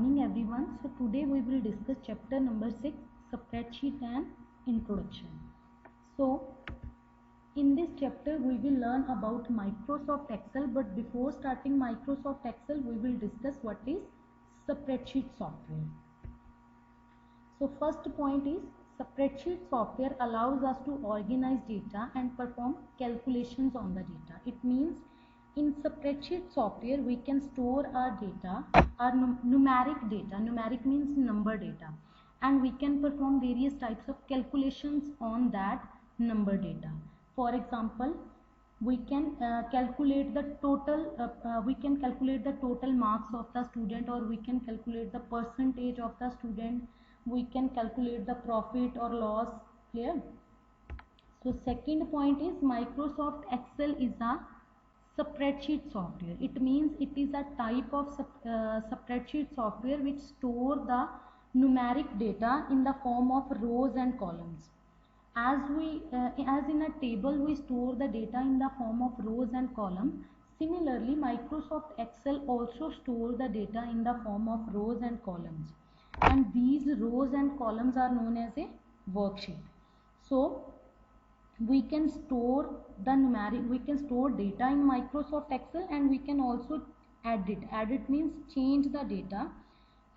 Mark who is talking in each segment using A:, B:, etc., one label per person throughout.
A: morning everyone. So today we will discuss chapter number 6, spreadsheet and introduction. So in this chapter we will learn about Microsoft Excel, but before starting Microsoft Excel we will discuss what is spreadsheet software. So first point is spreadsheet software allows us to organize data and perform calculations on the data. It means in spreadsheet software we can store our data, our numeric data. Numeric means number data, and we can perform various types of calculations on that number data. For example, we can calculate the total marks of the student, or we can calculate the percentage of the student. We can calculate the profit or loss. Clear? So second point is Microsoft Excel is a spreadsheet software. It means it is a type of spreadsheet software which store the numeric data in the form of rows and columns. As in a table we store the data in the form of rows and columns. Similarly, Microsoft Excel also store the data in the form of rows and columns, and these rows and columns are known as a worksheet. So we can store data in Microsoft Excel, and we can also edit means change the data,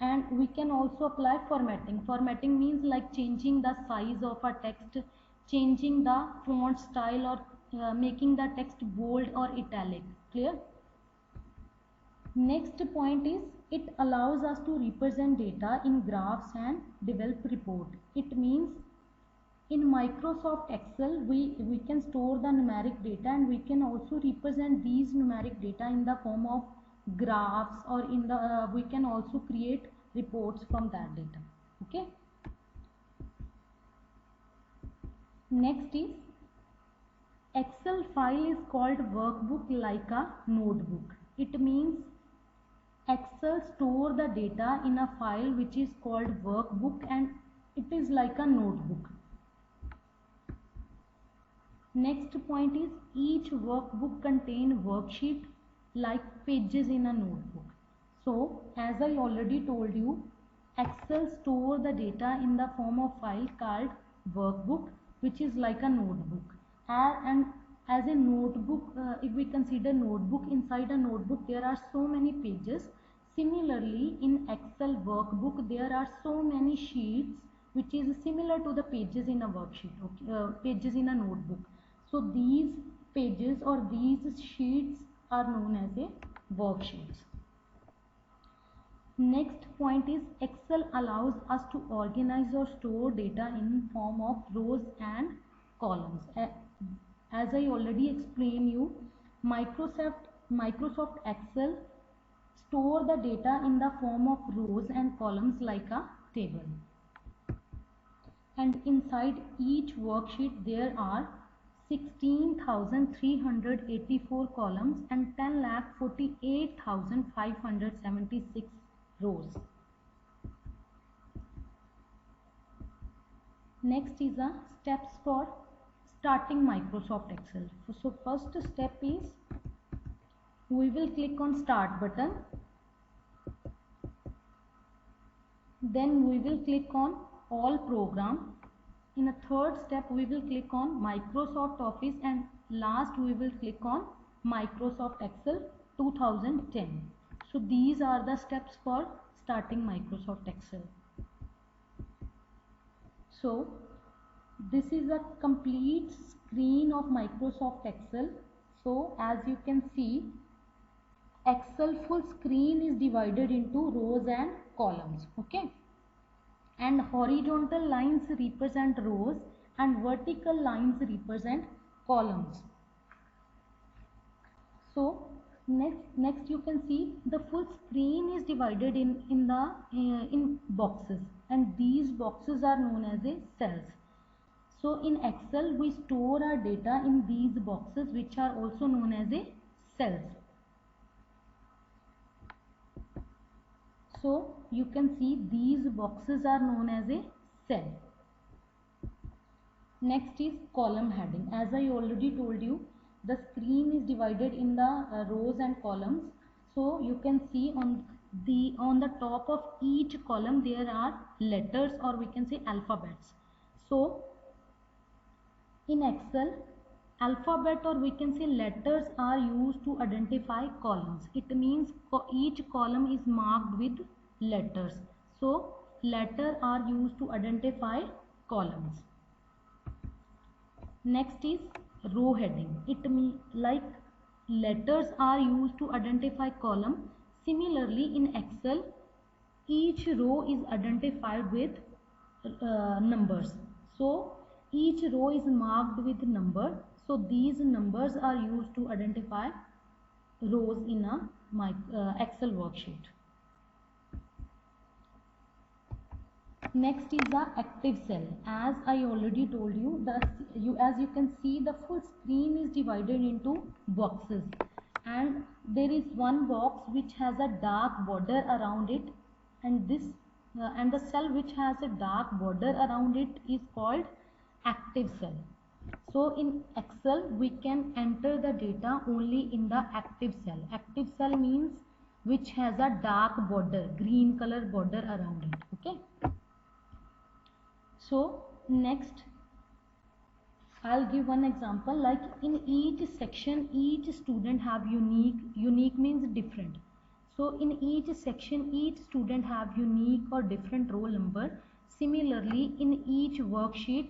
A: and we can also apply formatting means like changing the size of a text, changing the font style, or making the text bold or italic. Clear? Next point is it allows us to represent data in graphs and develop report. It means in Microsoft Excel we can store the numeric data, and we can also represent these numeric data in the form of graphs, or in the we can also create reports from that data. Okay. Next is Excel file is called workbook like a notebook. It means Excel store the data in a file which is called workbook, and it is like a notebook. Next point is each workbook contain worksheet like pages in a notebook. So as I already told you, Excel store the data in the form of file called workbook, which is like a notebook. And as a notebook, if we consider notebook, inside a notebook there are so many pages. Similarly, in Excel workbook there are so many sheets which is similar to the pages in a worksheet, okay, pages in a notebook. So these pages or these sheets are known as a worksheets. Next point is Excel allows us to organize or store data in form of rows and columns. As I already explained you, Microsoft Excel store the data in the form of rows and columns like a table. And inside each worksheet there are 16,384 columns and 10,48,576 rows. Next is a steps for starting Microsoft Excel. So first step is we will click on start button, then we will click on all program. In a third step we will click on Microsoft Office, and last we will click on Microsoft Excel 2010. So these are the steps for starting Microsoft Excel. So this is a complete screen of Microsoft Excel. So as you can see, Excel full screen is divided into rows and columns. Okay. And horizontal lines represent rows and vertical lines represent columns. So next you can see the full screen is divided in boxes, and these boxes are known as a cells. So in Excel we store our data in these boxes, which are also known as a cells. So you can see these boxes are known as a cell. Next is column heading. As I already told you, the screen is divided in the rows and columns. So you can see on the on the top of each column there are letters, or we can say alphabets. So in Excel, alphabet or we can say letters are used to identify columns. It means each column is marked with letters. So letters are used to identify columns. Next is row heading. It means like letters are used to identify column. Similarly in Excel, each row is identified with numbers. So each row is marked with number. So these numbers are used to identify rows in a Excel worksheet. Next is the active cell. As I already told you, as you can see, the full screen is divided into boxes, and there is one box which has a dark border around it, and the cell which has a dark border around it is called active cell. So in Excel we can enter the data only in the active cell. Active cell means which has a dark border, green color border around it. Okay. So next I'll give one example. Like in each section, each student have unique means different. So in each section, each student have unique or different roll number. Similarly, in each worksheet,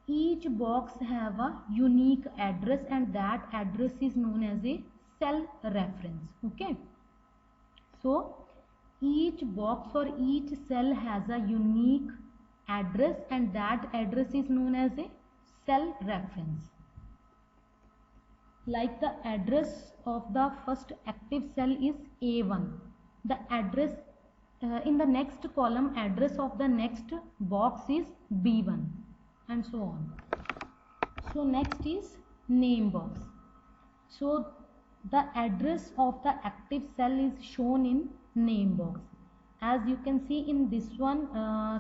A: each box have a unique address, and that address is known as a cell reference. Okay. So each box or each cell has a unique address, and that address is known as a cell reference. Like the address of the first active cell is A1. The address in the next column, address of the next box is B1, and so on. So next is name box. So the address of the active cell is shown in name box. As you can see in this one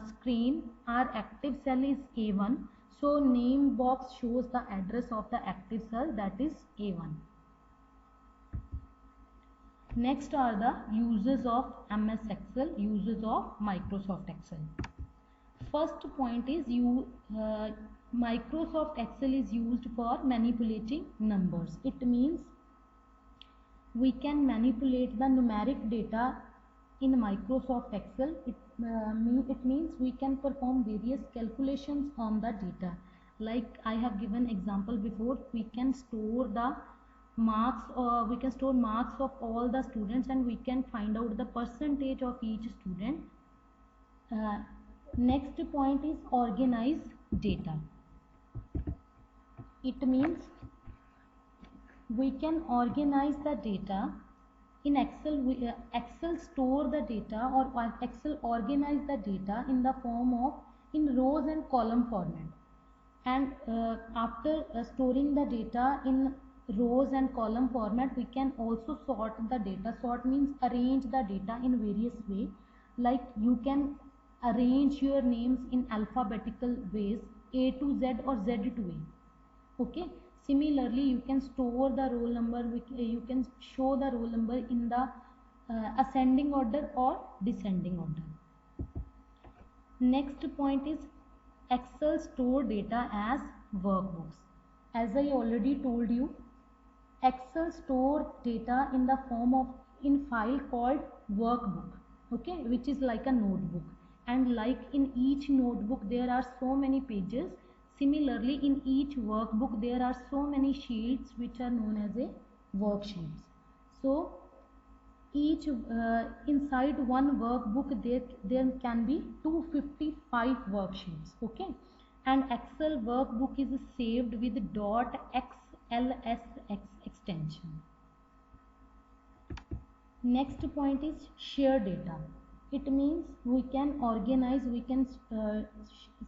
A: screen, our active cell is A1. So name box shows the address of the active cell, that is A1. Next are the uses of MS Excel, uses of Microsoft Excel. First point is Microsoft Excel is used for manipulating numbers. It means we can manipulate the numeric data in Microsoft Excel. It means we can perform various calculations on the data. Like I have given example before, we can store the marks, or we can store marks of all the students, and we can find out the percentage of each student. Next point is organize data. It means we can organize the data in Excel. Excel store the data, or Excel organize the data in the form of in rows and column format. And after storing the data in rows and column format, we can also sort the data. Sort means arrange the data in various way. Like you can arrange your names in alphabetical ways, A to Z or Z to A. Okay. Similarly, you can store the roll number, you can show the roll number in the ascending order or descending order. Next point is Excel store data as workbooks. As I already told you, Excel store data in the form of in file called workbook, okay, which is like a notebook. And like in each notebook there are so many pages. Similarly, in each workbook there are so many sheets which are known as a worksheets. So each inside one workbook there can be 255 worksheets. Okay, and Excel workbook is saved with .xlsx extension. Next point is share data. It means we can organize, we can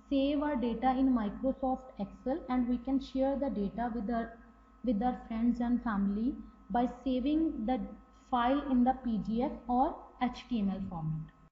A: save our data in Microsoft Excel, and we can share the data with our friends and family by saving the file in the PDF or HTML format.